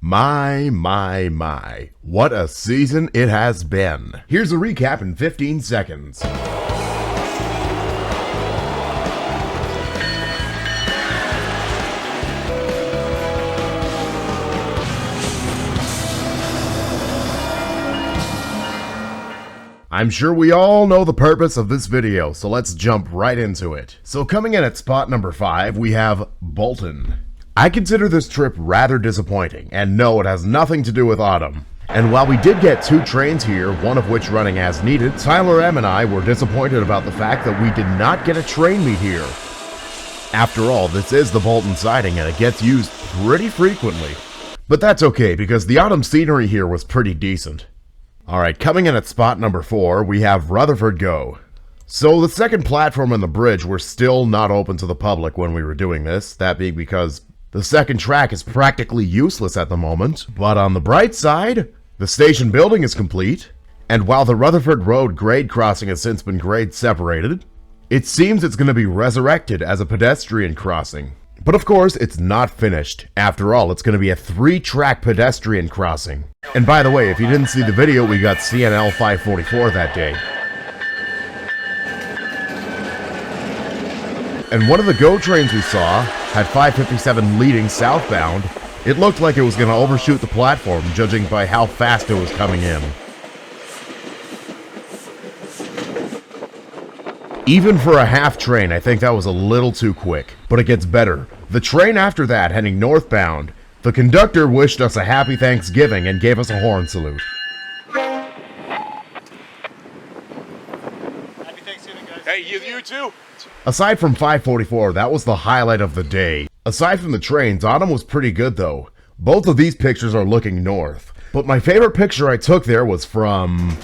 My. What a season it has been. Here's a recap in 15 seconds. I'm sure we all know the purpose of this video, so let's jump right into it. So coming in at spot number 5, we have Bolton. I consider this trip rather disappointing, and no, it has nothing to do with autumn. And while we did get 2 trains here, one of which running as needed, Tyler M and I were disappointed about the fact that we did not get a train meet here. After all, this is the Bolton siding and it gets used pretty frequently. But that's okay, because the autumn scenery here was pretty decent. Alright, coming in at spot number 4, we have Rutherford Go. So the second platform and the bridge were still not open to the public when we were doing this, that being because the second track is practically useless at the moment. But on the bright side, the station building is complete, and while the Rutherford Road grade crossing has since been grade separated, it seems it's going to be resurrected as a pedestrian crossing. But of course, it's not finished. After all, it's going to be a 3-track pedestrian crossing. And by the way, if you didn't see the video, we got CNL 544 that day. And one of the GO trains we saw had 557 leading southbound. It looked like it was going to overshoot the platform, judging by how fast it was coming in. Even for a half train, I think that was a little too quick. But it gets better. The train after that, heading northbound, the conductor wished us a happy Thanksgiving and gave us a horn salute. Happy Thanksgiving, guys. Hey, you too. Aside from 544, that was the highlight of the day. Aside from the trains, autumn was pretty good though. Both of these pictures are looking north. But my favorite picture I took there was from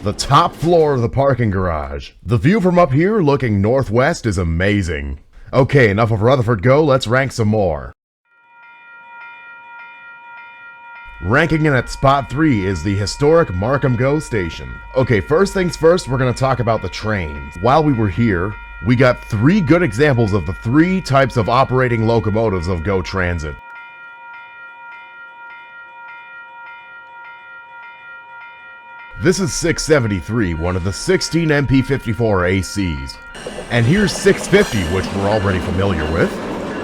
the top floor of the parking garage. The view from up here looking northwest is amazing. Okay, enough of Rutherford Go, let's rank some more. Ranking in at spot 3 is the historic Markham GO station. Okay, first things first, we're going to talk about the trains. While we were here, we got 3 good examples of the 3 types of operating locomotives of GO Transit. This is 673, one of the 16 MP54 ACs. And here's 650, which we're already familiar with,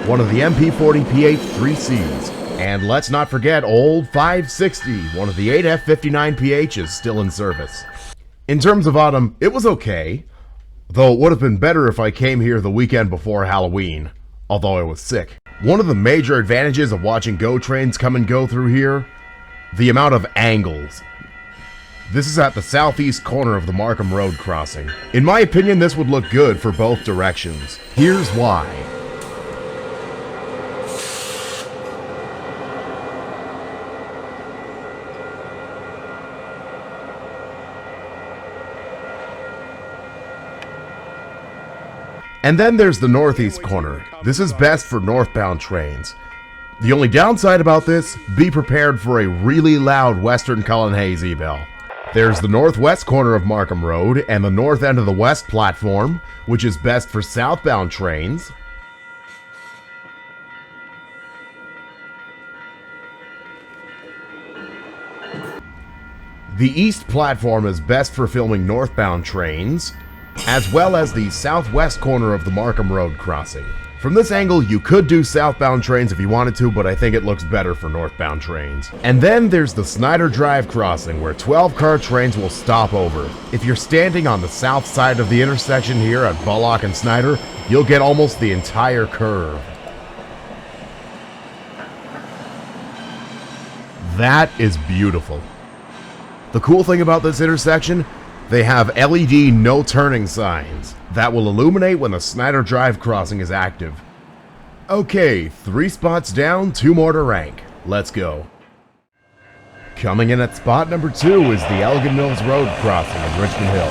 one of the MP40PH 3Cs. And let's not forget old 560, one of the 8F59PHs still in service. In terms of autumn, it was okay, though it would have been better if I came here the weekend before Halloween, although I was sick. One of the major advantages of watching GO trains come and go through here, the amount of angles. This is at the southeast corner of the Markham Road crossing. In my opinion, this would look good for both directions. Here's why. And then there's the northeast corner. This is best for northbound trains. The only downside about this, be prepared for a really loud 𝐸stern 𝐀𝐮𝐬𝐳 bell. There's the northwest corner of Markham Road and the north end of the west platform, which is best for southbound trains. The east platform is best for filming northbound trains, as well as the southwest corner of the Markham Road crossing. From this angle, you could do southbound trains if you wanted to, but I think it looks better for northbound trains. And then there's the Snyder Drive crossing, where 12-car trains will stop over. If you're standing on the south side of the intersection here at Bullock and Snyder, you'll get almost the entire curve. That is beautiful. The cool thing about this intersection, they have LED no turning signs that will illuminate when the Snyder Drive crossing is active. Okay, 3 spots down, 2 more to rank. Let's go. Coming in at spot number 2 is the Elgin Mills Road crossing in Richmond Hill.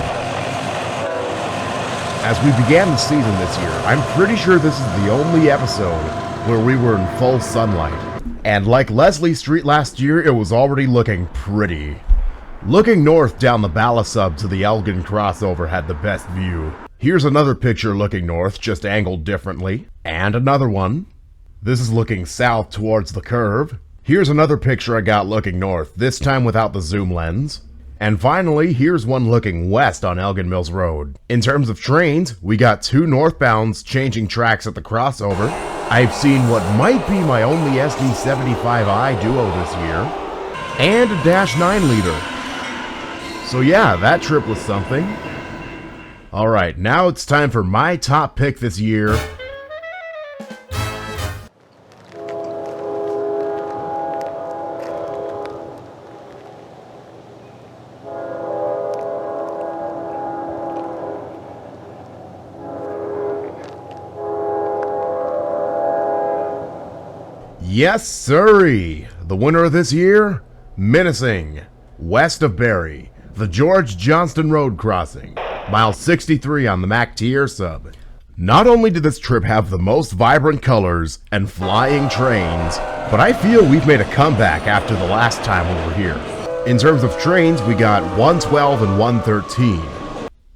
As we began the season this year, I'm pretty sure this is the only episode where we were in full sunlight. And like Leslie Street last year, it was already looking pretty. Looking north down the Bala sub to the Elgin crossover had the best view. Here's another picture looking north, just angled differently. And another one. This is looking south towards the curve. Here's another picture I got looking north, this time without the zoom lens. And finally, here's one looking west on Elgin Mills Road. In terms of trains, we got 2 northbounds changing tracks at the crossover. I've seen what might be my only SD75i duo this year, and a Dash 9 liter. So yeah, that trip was something. Alright, now it's time for my top pick this year. Yes, sirree! The winner of this year? Menacing, west of Barrie, the George Johnston Road crossing, mile 63 on the 𝐀𝐮𝐬𝐬𝐴 sub. Not only did this trip have the most vibrant colors and flying trains, but I feel we've made a comeback after the last time we were here. In terms of trains, we got 112 and 113.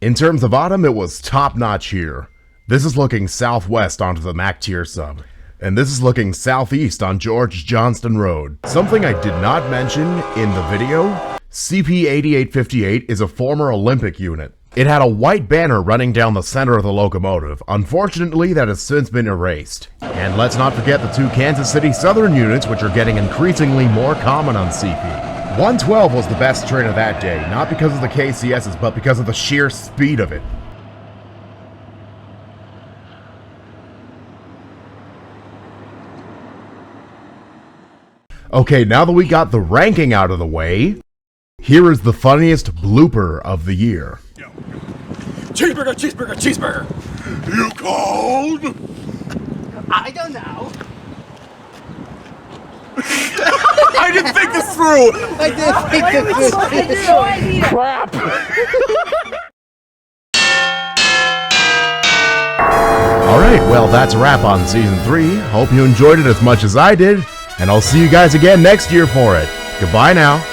In terms of autumn, it was top notch here. This is looking southwest onto the 𝐀𝐮𝐬𝐴 sub. And this is looking southeast on George Johnston Road. Something I did not mention in the video, CP8858 is a former Olympic unit. It had a white banner running down the center of the locomotive. Unfortunately, that has since been erased. And let's not forget the 2 Kansas City Southern units, which are getting increasingly more common on CP. 112 was the best train of that day, not because of the KCSs, but because of the sheer speed of it. Okay, now that we got the ranking out of the way, here is the funniest blooper of the year. Cheeseburger, cheeseburger, cheeseburger. You called? I don't know. I didn't think this through. I did think this through. Crap. Alright, well that's a wrap on Season 3. Hope you enjoyed it as much as I did, and I'll see you guys again next year for it. Goodbye now.